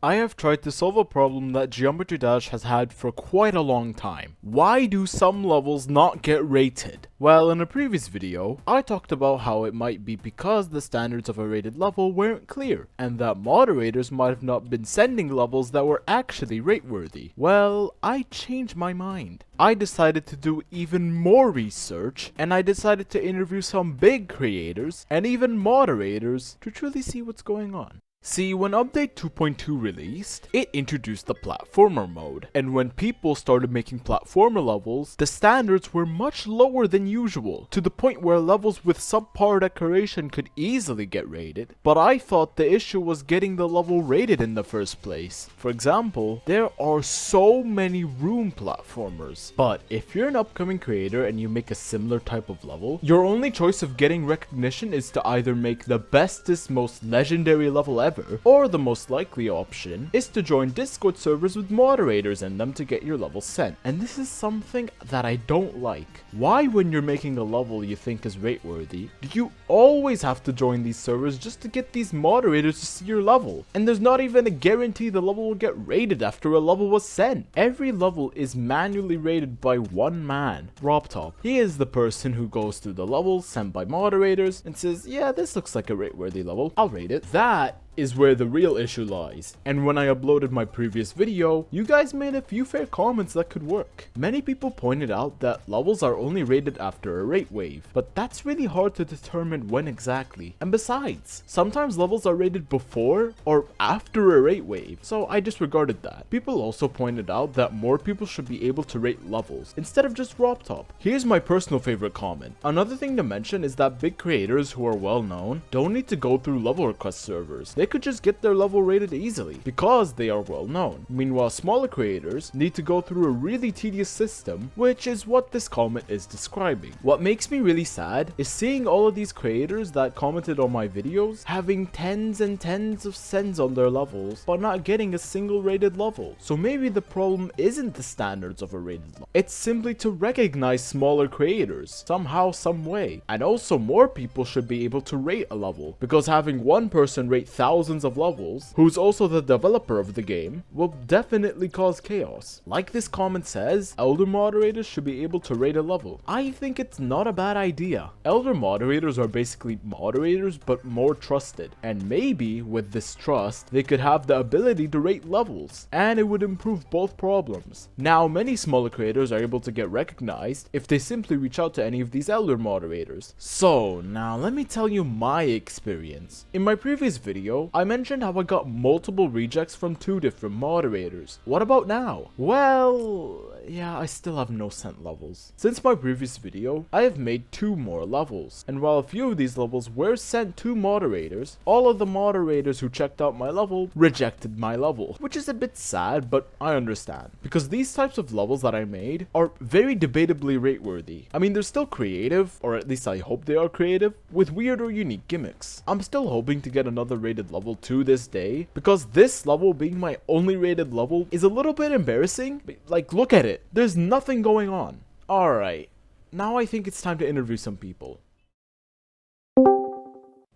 I have tried to solve a problem that Geometry Dash has had for quite a long time. Why do some levels not get rated? Well, in a previous video, I talked about how it might be because the standards of a rated level weren't clear, and that moderators might have not been sending levels that were actually rate-worthy. Well, I changed my mind. I decided to do even more research, and I decided to interview some big creators and even moderators to truly see what's going on. See, when Update 2.2 released, it introduced the platformer mode, and when people started making platformer levels, the standards were much lower than usual, to the point where levels with subpar decoration could easily get rated, but I thought the issue was getting the level rated in the first place. For example, there are so many room platformers, but if you're an upcoming creator and you make a similar type of level, your only choice of getting recognition is to either make the bestest, most legendary level ever, or the most likely option is to join Discord servers with moderators in them to get your level sent. And this is something that I don't like. Why, when you're making a level you think is rate worthy, do you always have to join these servers just to get these moderators to see your level? And there's not even a guarantee the level will get rated after a level was sent. Every level is manually rated by one man, RobTop. He is the person who goes through the levels sent by moderators and says, yeah, this looks like a rate worthy level, I'll rate it. That is where the real issue lies. And when I uploaded my previous video, you guys made a few fair comments that could work. Many people pointed out that levels are only rated after a rate wave, but that's really hard to determine when exactly. And besides, sometimes levels are rated before or after a rate wave, so I disregarded that. People also pointed out that more people should be able to rate levels instead of just RobTop. Here's my personal favorite comment. Another thing to mention is that big creators who are well known don't need to go through level request servers. They could just get their level rated easily because they are well known. Meanwhile, smaller creators need to go through a really tedious system, which is what this comment is describing. What makes me really sad is seeing all of these creators that commented on my videos having tens and tens of sends on their levels but not getting a single rated level. So maybe the problem isn't the standards of a rated level. It's simply to recognize smaller creators somehow, some way. And also, more people should be able to rate a level, because having one person rate thousands of levels, who's also the developer of the game, will definitely cause chaos. Like this comment says, elder moderators should be able to rate a level. I think it's not a bad idea. Elder moderators are basically moderators but more trusted, and maybe with this trust they could have the ability to rate levels, and it would improve both problems. Now, many smaller creators are able to get recognized if they simply reach out to any of these elder moderators. So now let me tell you my experience. In my previous video, I mentioned how I got multiple rejects from 2 different moderators. What about now? Well, yeah, I still have no sent levels. Since my previous video, I have made 2 more levels, and while a few of these levels were sent to moderators, all of the moderators who checked out my level rejected my level, which is a bit sad, but I understand, because these types of levels that I made are very debatably rate worthy. I mean, they're still creative, or at least I hope they are creative, with weird or unique gimmicks. I'm still hoping to get another rated level to this day, because this level being my only rated level is a little bit embarrassing. Like, look at it, there's nothing going on. Alright, now I think it's time to interview some people.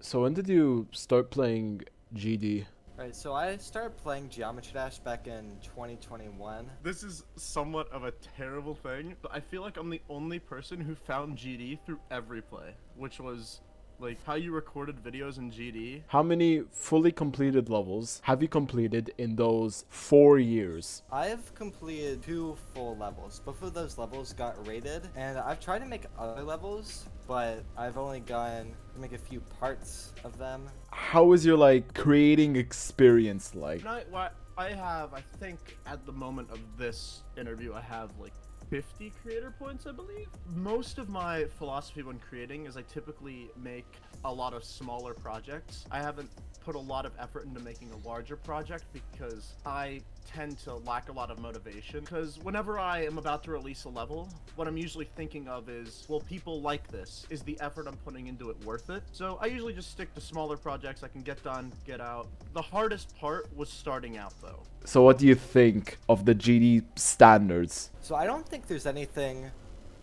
So when did you start playing GD? Right, so I started playing Geometry Dash back in 2021. This is somewhat of a terrible thing, but I feel like I'm the only person who found GD through every play, which was like how you recorded videos in GD. How many fully completed levels have you completed in those 4 years? I've completed 2 full levels. Both of those levels got rated, and I've tried to make other levels, but I've only gotten to make a few parts of them. How is your creating experience like? I think at the moment of this interview I have 50 creator points, I believe. Most of my philosophy when creating is I typically make a lot of smaller projects. I haven't put a lot of effort into making a larger project because I tend to lack a lot of motivation. Because whenever I am about to release a level, what I'm usually thinking of is, will people like this? Is the effort I'm putting into it worth it? So I usually just stick to smaller projects I can get done, get out. The hardest part was starting out though. So what do you think of the GD standards? So I don't think there's anything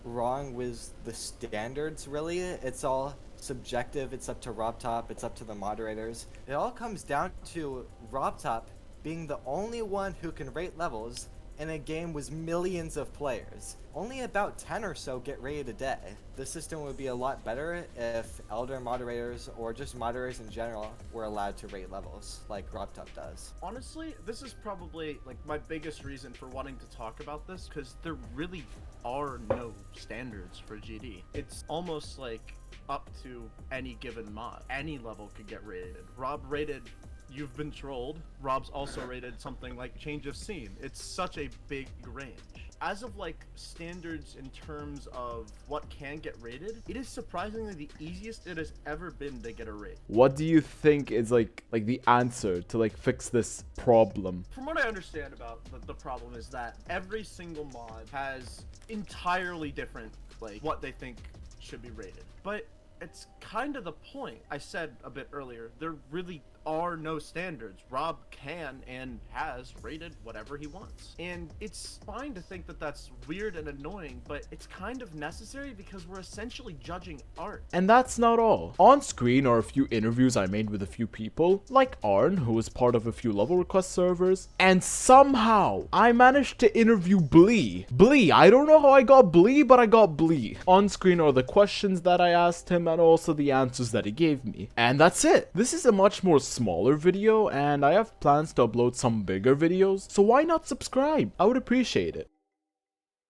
wrong with the standards, really. It's all subjective. It's up to RobTop. It's up to the moderators. It all comes down to RobTop being the only one who can rate levels in a game with millions of players. Only about 10 or so get rated a day. The system would be a lot better if elder moderators or just moderators in general were allowed to rate levels like RobTop does. Honestly, this is probably like my biggest reason for wanting to talk about this, because there really are no standards for GD. It's almost like up to any given mod. Any level could get rated. Rob rated You've Been Trolled. Rob's also rated something like Change of Scene. It's such a big range. As of like standards in terms of what can get rated, it is surprisingly the easiest it has ever been to get a rate. What do you think is like the answer to like fix this problem? From what I understand about the problem is that every single mod has entirely different like what they think should be rated. But it's kind of the point. I said a bit earlier, there really are no standards. Rob can and has rated whatever he wants. And it's fine to think that that's weird and annoying, but it's kind of necessary because we're essentially judging art. And that's not all. On screen are a few interviews I made with a few people, like Arn, who was part of a few level request servers, and somehow I managed to interview Blee. Blee, I don't know how I got Blee, but I got Blee. On screen are the questions that I asked him and also the answers that he gave me. And that's it. This is a much more smaller video, and I have plans to upload some bigger videos, so why not subscribe? I would appreciate it.